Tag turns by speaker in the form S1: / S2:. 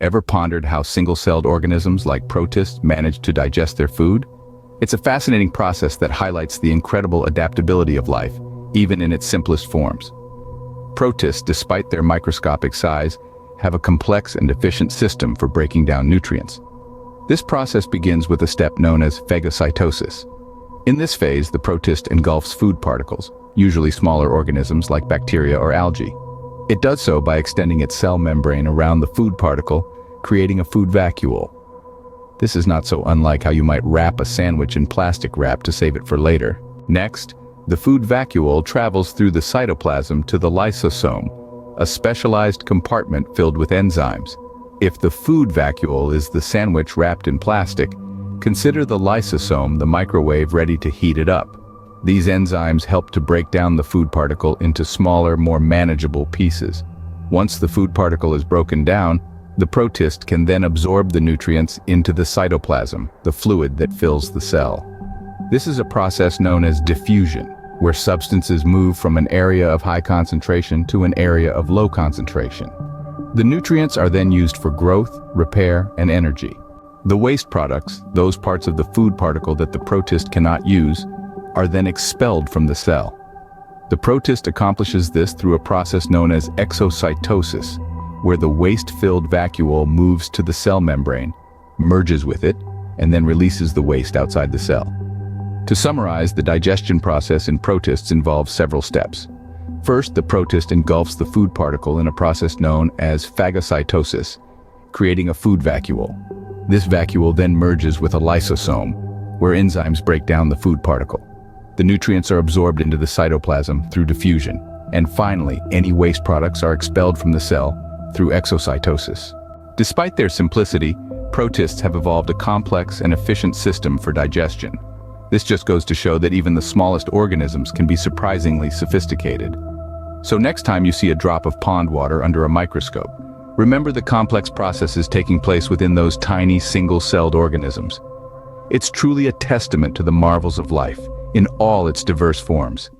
S1: Ever pondered how single-celled organisms like protists manage to digest their food? It's a fascinating process that highlights the incredible adaptability of life, even in its simplest forms. Protists, despite their microscopic size, have a complex and efficient system for breaking down nutrients. This process begins with a step known as phagocytosis. In this phase, the protist engulfs food particles, usually smaller organisms like bacteria or algae. It does so by extending its cell membrane around the food particle, creating a food vacuole. This is not so unlike how you might wrap a sandwich in plastic wrap to save it for later. Next, the food vacuole travels through the cytoplasm to the lysosome, a specialized compartment filled with enzymes. If the food vacuole is the sandwich wrapped in plastic, consider the lysosome the microwave ready to heat it up. These enzymes help to break down the food particle into smaller, more manageable pieces. Once the food particle is broken down, the protist can then absorb the nutrients into the cytoplasm, the fluid that fills the cell. This is a process known as diffusion, where substances move from an area of high concentration to an area of low concentration. The nutrients are then used for growth, repair, and energy. The waste products, those parts of the food particle that the protist cannot use, are then expelled from the cell. The protist accomplishes this through a process known as exocytosis, where the waste-filled vacuole moves to the cell membrane, merges with it, and then releases the waste outside the cell. To summarize, the digestion process in protists involves several steps. First, the protist engulfs the food particle in a process known as phagocytosis, creating a food vacuole. This vacuole then merges with a lysosome, where enzymes break down the food particle. The nutrients are absorbed into the cytoplasm through diffusion, and finally, any waste products are expelled from the cell through exocytosis. Despite their simplicity, protists have evolved a complex and efficient system for digestion. This just goes to show that even the smallest organisms can be surprisingly sophisticated. So next time you see a drop of pond water under a microscope, remember the complex processes taking place within those tiny single-celled organisms. It's truly a testament to the marvels of life in all its diverse forms.